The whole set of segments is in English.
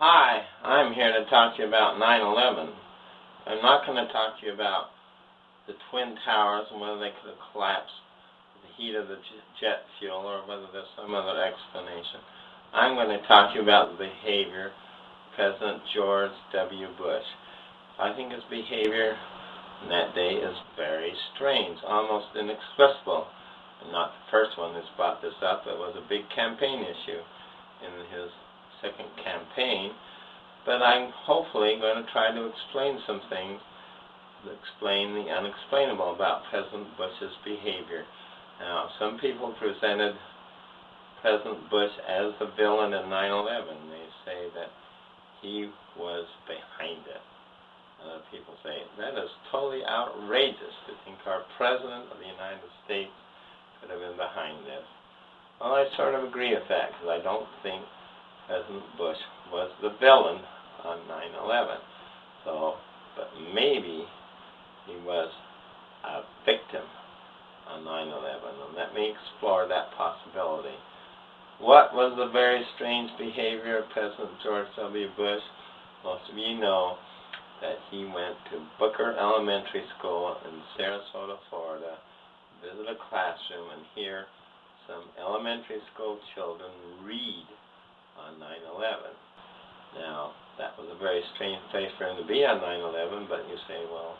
Hi, I'm here to talk to you about 9/11. I'm not going to talk to you about the Twin Towers and whether they could have collapsed with the heat of the jet fuel or whether there's some other explanation. I'm going to talk to you about the behavior of President George W. Bush. I think his behavior on that day is very strange, almost inexplicable. I'm not the first one who's brought this up. It was a big campaign issue in his second campaign, but I'm hopefully going to try to explain some things, explain the unexplainable about President Bush's behavior. Now, some people presented President Bush as the villain in 9/11. They say that he was behind it. Other people say that is totally outrageous to think our President of the United States could have been behind this. Well, I sort of agree with that because I don't think President Bush was the villain on 9/11. But maybe he was a victim on 9/11, and let me explore that possibility. What was the very strange behavior of President George W. Bush? Most of you know that he went to Booker Elementary School in Sarasota, Florida, visit a classroom, and hear some elementary school children read on 9/11. Now, that was a very strange place for him to be on 9/11, but you say, well,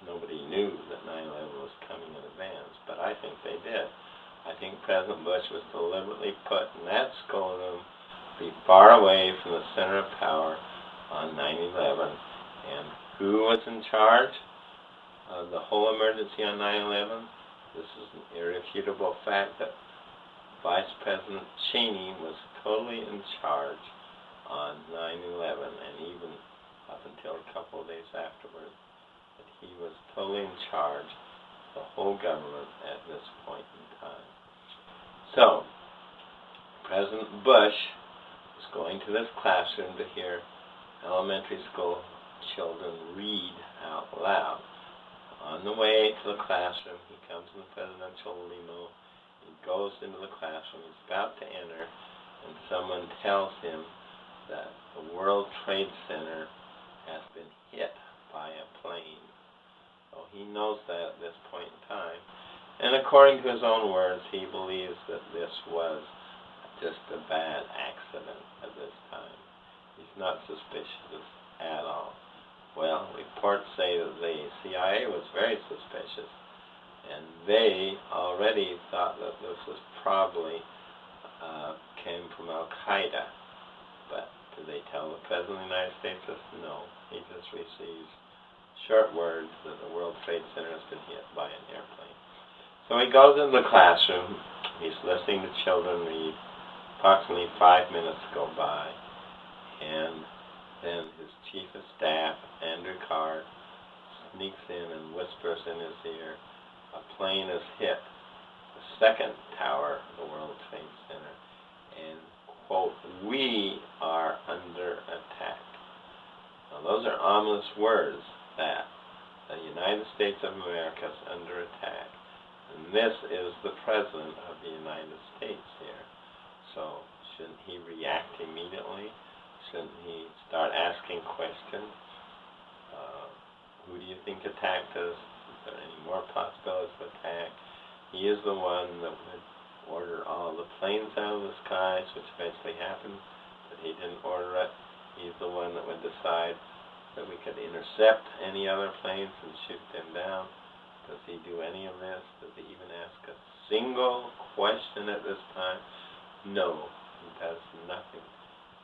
nobody knew that 9/11 was coming in advance, but I think they did. I think President Bush was deliberately put in that schoolroom to be far away from the center of power on 9/11. And who was in charge of the whole emergency on 9/11? This is an irrefutable fact that Vice President Cheney was totally in charge on 9/11, and even up until a couple of days afterwards, that he was totally in charge of the whole government at this point in time. So, President Bush was going to this classroom to hear elementary school children read out loud. On the way to the classroom, he comes in the presidential limo. He goes into the classroom. He's about to enter, and someone tells him that the World Trade Center has been hit by a plane. So he knows that at this point in time. And according to his own words, he believes that this was just a bad accident at this time. He's not suspicious at all. Well, reports say that the CIA was very suspicious, and they already thought that this was probably came from Al-Qaeda. But did they tell the President of the United States this? No. He just receives short words that the World Trade Center has been hit by an airplane. So he goes into the classroom. He's listening to children read. Approximately 5 minutes go by, and then his chief of staff, Andrew Card, sneaks in and whispers in his ear, a plane has hit the second tower of the World Trade Center, and, quote, we are under attack. Now, those are ominous words, that the United States of America is under attack. And this is the President of the United States here. So, shouldn't he react immediately? Shouldn't he start asking questions? Who do you think attacked us? Is there any more possibilities of attack? He is the one that would order all the planes out of the skies, which eventually happened, but he didn't order it. He's the one that would decide that we could intercept any other planes and shoot them down. Does he do any of this? Does he even ask a single question at this time? No, he does nothing.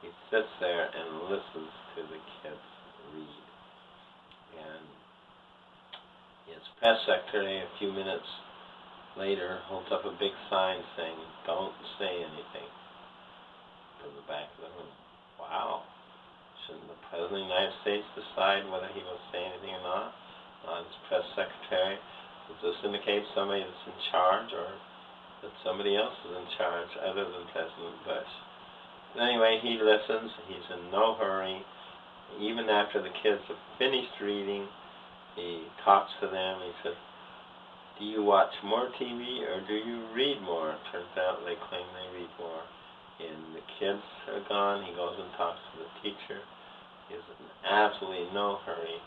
He sits there and listens to the kids read. And his press secretary, a few minutes later, holds up a big sign saying, don't say anything, to the back of the room. Wow. Shouldn't the President of the United States decide whether he will say anything or not? His press secretary, does this indicate somebody that's in charge, or that somebody else is in charge other than President Bush? Anyway, he listens. He's in no hurry. Even after the kids have finished reading, he talks to them. He says, do you watch more TV or do you read more? It turns out they claim they read more. and the kids are gone. He goes and talks to the teacher. He is in absolutely no hurry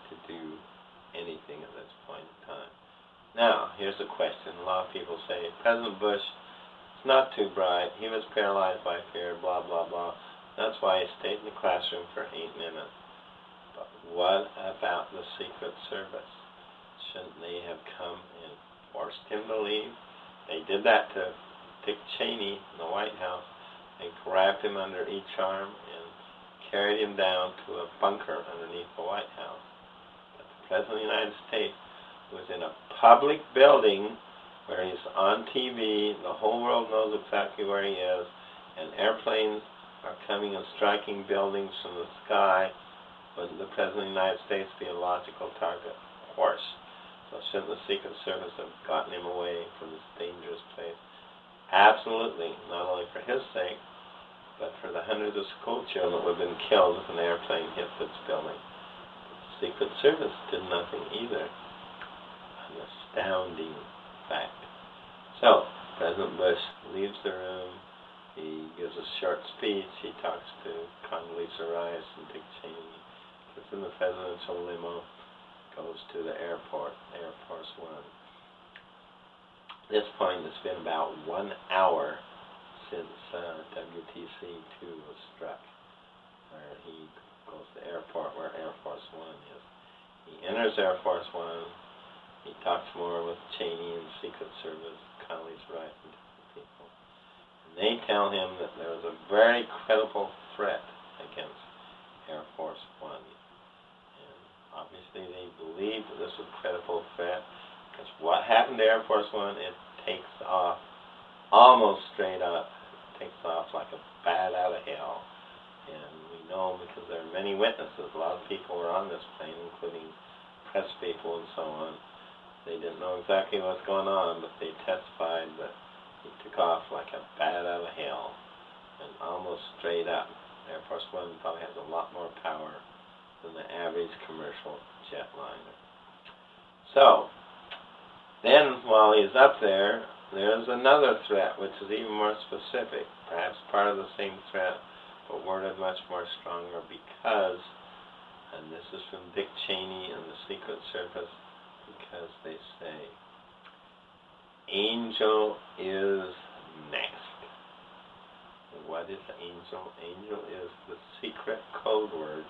to do anything at this point in time. Now, here's a question. A lot of people say, President Bush is not too bright. He was paralyzed by fear, blah, blah, blah. That's why he stayed in the classroom for 8 minutes. But what about the Secret Service? Shouldn't they have come and forced him to leave? They did that to Dick Cheney in the White House. They grabbed him under each arm and carried him down to a bunker underneath the White House. But the President of the United States was in a public building where he's on TV. The whole world knows exactly where he is, and airplanes are coming and striking buildings from the sky. Wouldn't the President of the United States be a logical target? Of course. So shouldn't the Secret Service have gotten him away from this dangerous place? Absolutely, not only for his sake, but for the hundreds of school children who have been killed if an airplane hit this building. The Secret Service did nothing either. An astounding fact. So, President Bush leaves the room. He gives a short speech. He talks to Condoleezza Rice and Dick Cheney. Gets in the presidential limo. Goes to the airport, Air Force One. At this point, it's been about 1 hour since WTC-2 was struck, where he goes to the airport where Air Force One is. He enters Air Force One. He talks more with Cheney and Secret Service, Condoleezza Rice, and different people. And they tell him that there was a very credible threat against Air Force One. Obviously, they believed that this was a credible threat, because what happened to Air Force One, it takes off almost straight up. It takes off like a bat out of hell. And we know because there are many witnesses. A lot of people were on this plane, including press people and so on. They didn't know exactly what's going on, but they testified that it took off like a bat out of hell and almost straight up. Air Force One probably has a lot more power than the average commercial jetliner. So, then while he's up there, there's another threat which is even more specific, perhaps part of the same threat, but worded much more stronger because, and this is from Dick Cheney and the Secret Service, because they say, Angel is next. And what is Angel? Angel is the secret code word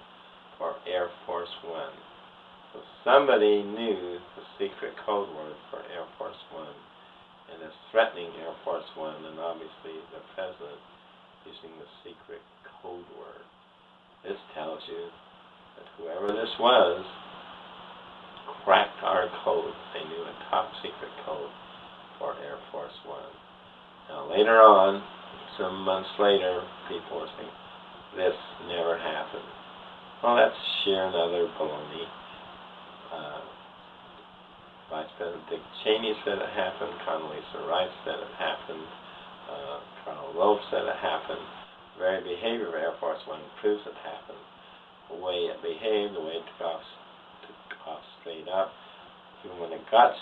for Air Force One. So somebody knew the secret code word for Air Force One and is threatening Air Force One, and obviously the President using the secret code word. This tells you that whoever this was cracked our code. They knew a top secret code for Air Force One. Now later on, some months later, people were saying, this never happened. Well, that's sheer and utter baloney. Vice President Dick Cheney said it happened. Condoleezza Rice said it happened. Karl Rove said it happened. The very behavior of Air Force One proves it happened. The way it behaved, the way it took off straight up. Even when it got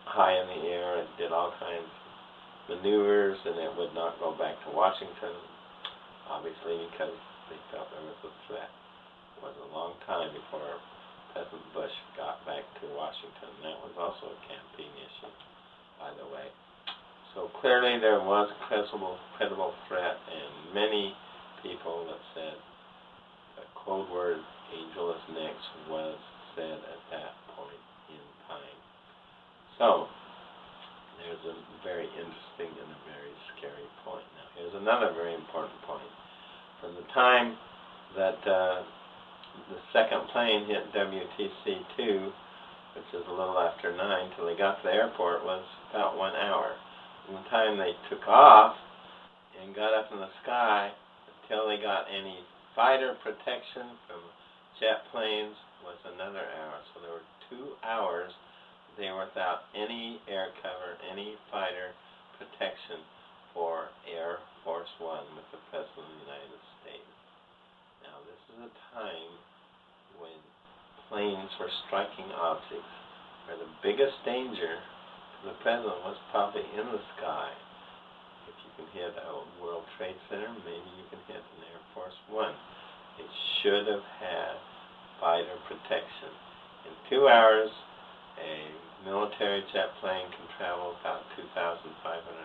high in the air, it did all kinds of maneuvers, and it would not go back to Washington, obviously because they felt there was a threat. It was a long time before President Bush got back to Washington. That was also a campaign issue, by the way. So clearly there was a credible threat, and many people that said the code word Angel is next was said at that point in time. So there's a very interesting and a very scary point. Now here's another very important point. From the time that the second plane hit WTC-2, which is a little after 9, till they got to the airport, was about 1 hour. From the time they took off and got up in the sky until they got any fighter protection from jet planes was another hour. So there were 2 hours they were without any air cover, any fighter protection for Air Force One with the President of the United States. Now, this is a time when planes were striking objects where the biggest danger to the President was probably in the sky. If you can hit a World Trade Center, maybe you can hit an Air Force One. It should have had fighter protection. In 2 hours, a military jet plane can travel about 2,500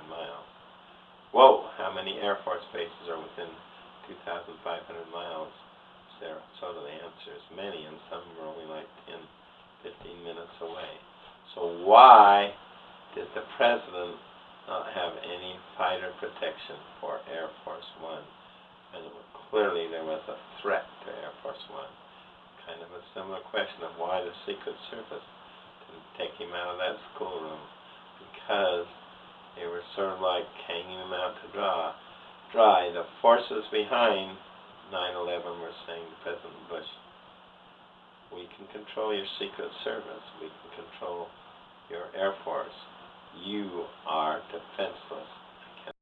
miles. Whoa, how many Air Force bases are within 2,500 miles? So the answer is many, and some are only like 10, 15 minutes away. So why did the president not have any fighter protection for Air Force One? And clearly there was a threat to Air Force One. Kind of a similar question of why the Secret Service didn't take him out of that schoolroom. Because they were sort of like hanging him out to dry. The forces behind 9/11 were saying to President Bush, we can control your Secret Service, we can control your Air Force. You are defenseless.